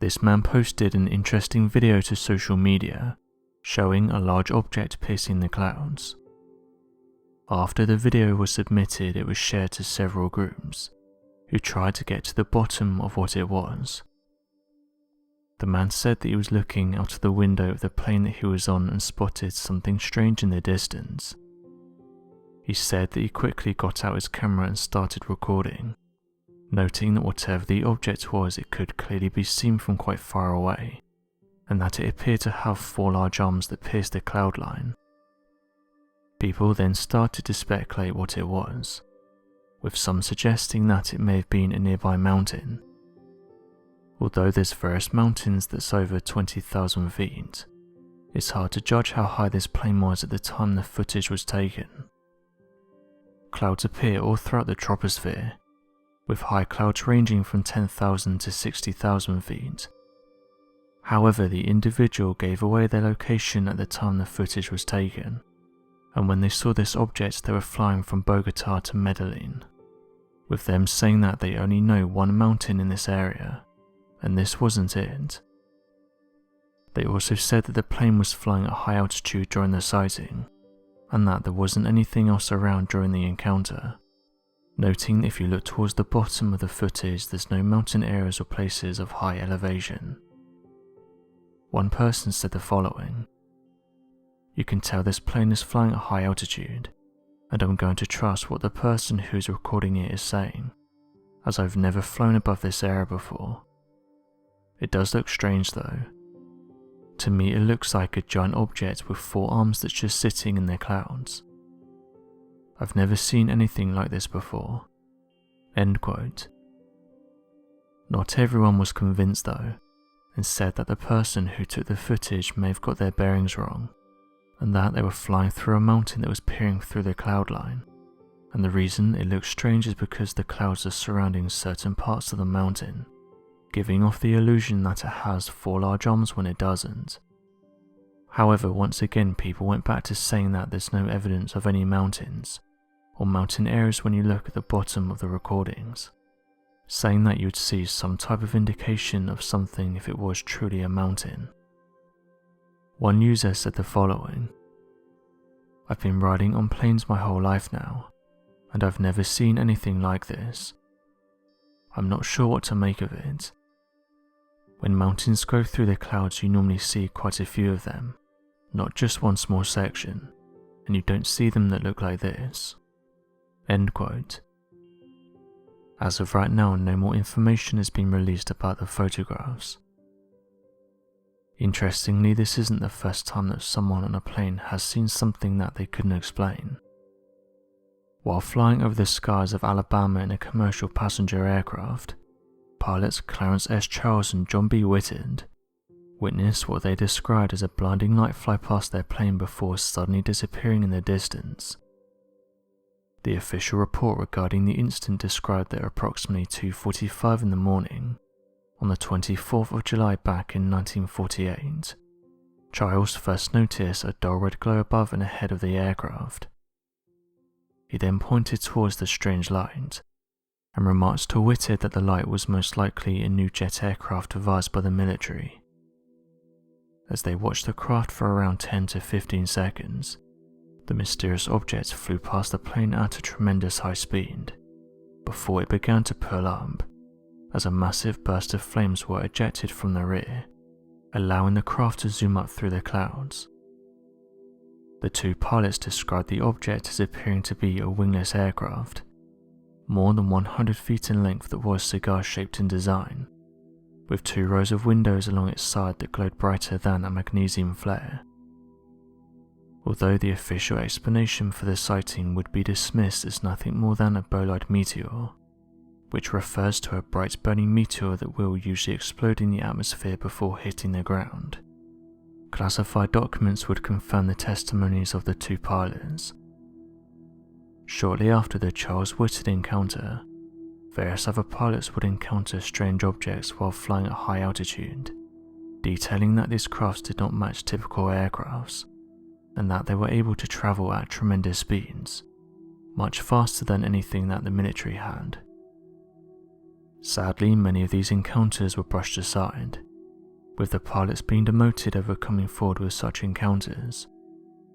this man posted an interesting video to social media showing a large object piercing the clouds. After the video was submitted, it was shared to several groups who tried to get to the bottom of what it was. The man said that he was looking out of the window of the plane that he was on and spotted something strange in the distance. He said that he quickly got out his camera and started recording, noting that whatever the object was, it could clearly be seen from quite far away, and that it appeared to have 4 large arms that pierced the cloud line. People then started to speculate what it was, with some suggesting that it may have been a nearby mountain. Although there's various mountains that's over 20,000 feet, it's hard to judge how high this plane was at the time the footage was taken. Clouds appear all throughout the troposphere, with high clouds ranging from 10,000 to 60,000 feet. However, the individual gave away their location at the time the footage was taken, and when they saw this object they were flying from Bogota to Medellin, with them saying that they only know one mountain in this area, and this wasn't it. They also said that the plane was flying at high altitude during the sighting, and that there wasn't anything else around during the encounter, noting that if you look towards the bottom of the footage there's no mountain areas or places of high elevation. One person said the following: "You can tell this plane is flying at high altitude, and I'm going to trust what the person who's recording it is saying, as I've never flown above this area before. It does look strange though. To me it looks like a giant object with 4 arms that's just sitting in the clouds. I've never seen anything like this before." End quote. Not everyone was convinced though, and said that the person who took the footage may have got their bearings wrong, and that they were flying through a mountain that was peering through the cloud line, and the reason it looks strange is because the clouds are surrounding certain parts of the mountain, giving off the illusion that it has 4 large arms when it doesn't. However, once again people went back to saying that there's no evidence of any mountains or mountain areas when you look at the bottom of the recordings, saying that you'd see some type of indication of something if it was truly a mountain. One user said the following: "I've been riding on planes my whole life now, and I've never seen anything like this. I'm not sure what to make of it. When mountains go through the clouds you normally see quite a few of them, not just one small section, and you don't see them that look like this." End quote. As of right now, no more information has been released about the photographs. Interestingly, this isn't the first time that someone on a plane has seen something that they couldn't explain. While flying over the skies of Alabama in a commercial passenger aircraft, pilots Clarence S. Charles and John B. Whitted witnessed what they described as a blinding light fly past their plane before suddenly disappearing in the distance. The official report regarding the incident described that approximately 2:45 in the morning, on the 24th of July back in 1948, Charles first noticed a dull red glow above and ahead of the aircraft. He then pointed towards the strange light, and remarked to Whitted that the light was most likely a new jet aircraft devised by the military. As they watched the craft for around 10 to 15 seconds, the mysterious object flew past the plane at a tremendous high speed, before it began to pull up, as a massive burst of flames were ejected from the rear, allowing the craft to zoom up through the clouds. The 2 pilots described the object as appearing to be a wingless aircraft, more than 100 feet in length that was cigar-shaped in design, with 2 rows of windows along its side that glowed brighter than a magnesium flare. Although the official explanation for the sighting would be dismissed as nothing more than a bolide meteor, which refers to a bright burning meteor that will usually explode in the atmosphere before hitting the ground, classified documents would confirm the testimonies of the 2 pilots. Shortly after the Charles Whitted encounter, various other pilots would encounter strange objects while flying at high altitude, detailing that these crafts did not match typical aircrafts, and that they were able to travel at tremendous speeds, much faster than anything that the military had. Sadly, many of these encounters were brushed aside, with the pilots being demoted over coming forward with such encounters,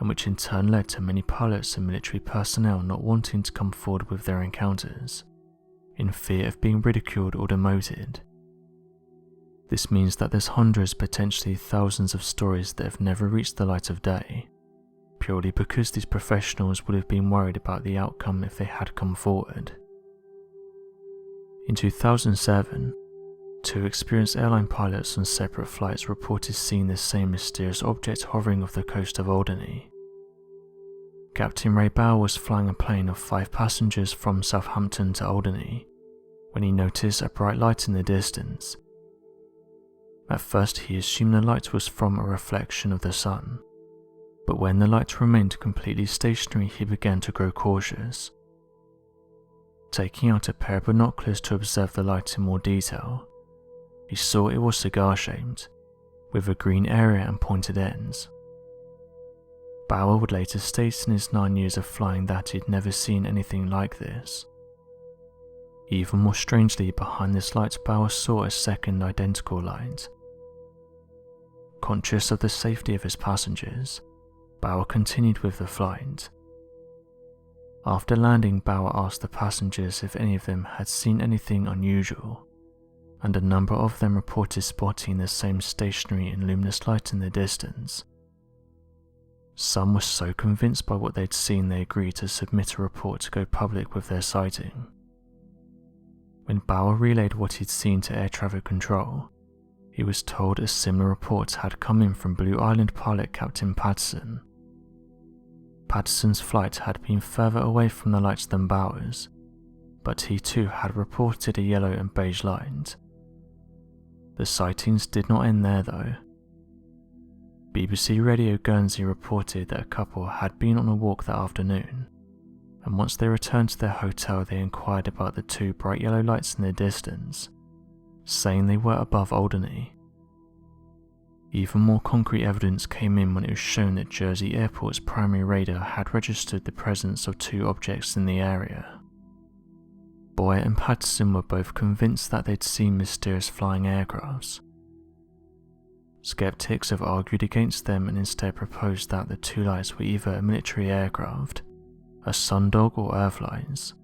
and which in turn led to many pilots and military personnel not wanting to come forward with their encounters, in fear of being ridiculed or demoted. This means that there's hundreds, potentially thousands of stories that have never reached the light of day, purely because these professionals would have been worried about the outcome if they had come forward. In 2007, 2 experienced airline pilots on separate flights reported seeing the same mysterious object hovering off the coast of Alderney. Captain Ray Bauer was flying a plane of 5 passengers from Southampton to Alderney when he noticed a bright light in the distance. At first he assumed the light was from a reflection of the sun, but when the light remained completely stationary he began to grow cautious. Taking out a pair of binoculars to observe the light in more detail, he saw it was cigar-shaped, with a green area and pointed ends. Bauer would later state in his 9 years of flying that he'd never seen anything like this. Even more strangely, behind this light Bauer saw a second identical light. Conscious of the safety of his passengers, Bauer continued with the flight. After landing, Bauer asked the passengers if any of them had seen anything unusual, and a number of them reported spotting the same stationary and luminous light in the distance. Some were so convinced by what they'd seen they agreed to submit a report to go public with their sighting. When Bauer relayed what he'd seen to air traffic control, he was told a similar report had come in from Blue Island pilot Captain Patterson. Patterson's flight had been further away from the lights than Bauer's, but he too had reported a yellow and beige light. The sightings did not end there though. BBC Radio Guernsey reported that a couple had been on a walk that afternoon, and once they returned to their hotel they inquired about the 2 bright yellow lights in the distance, saying they were above Alderney. Even more concrete evidence came in when it was shown that Jersey Airport's primary radar had registered the presence of 2 objects in the area. Boyer and Patterson were both convinced that they'd seen mysterious flying aircrafts. Skeptics have argued against them and instead proposed that the 2 lights were either a military aircraft, a Sundog or Earthlights.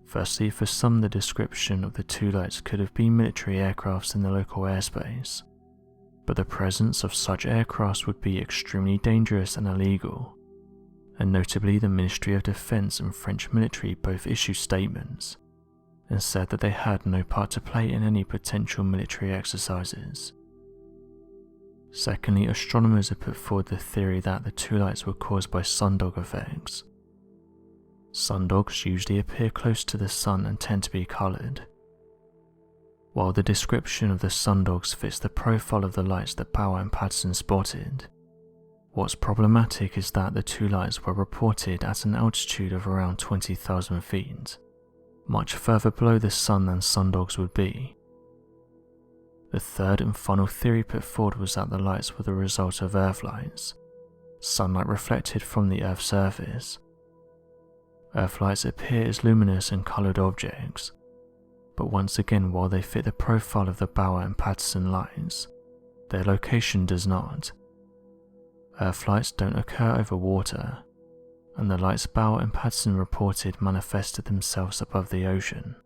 Firstly, for some the description of the 2 lights could have been military aircrafts in the local airspace, but the presence of such aircrafts would be extremely dangerous and illegal, and notably the Ministry of Defence and French military both issued statements and said that they had no part to play in any potential military exercises. Secondly, astronomers have put forward the theory that the 2 lights were caused by sundog effects. Sundogs usually appear close to the sun and tend to be coloured. While the description of the sundogs fits the profile of the lights that Bauer and Patterson spotted, what's problematic is that the 2 lights were reported at an altitude of around 20,000 feet, much further below the sun than sundogs would be. The third and final theory put forward was that the lights were the result of Earthlights, sunlight reflected from the Earth's surface. Earthlights appear as luminous and coloured objects, but once again while they fit the profile of the Bauer and Patterson lights, their location does not. Earthlights don't occur over water, and the lights Bauer and Patterson reported manifested themselves above the ocean.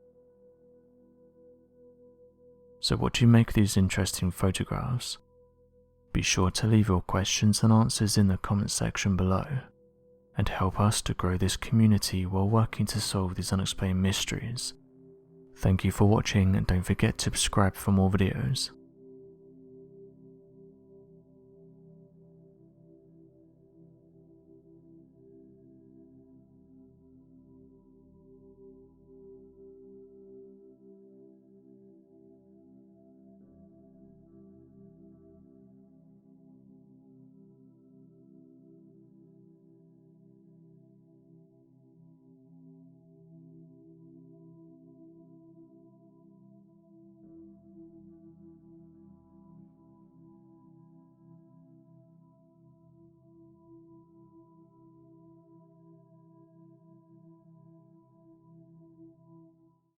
So what do you make of these interesting photographs? Be sure to leave your questions and answers in the comment section below, and help us to grow this community while working to solve these unexplained mysteries. Thank you for watching, and don't forget to subscribe for more videos.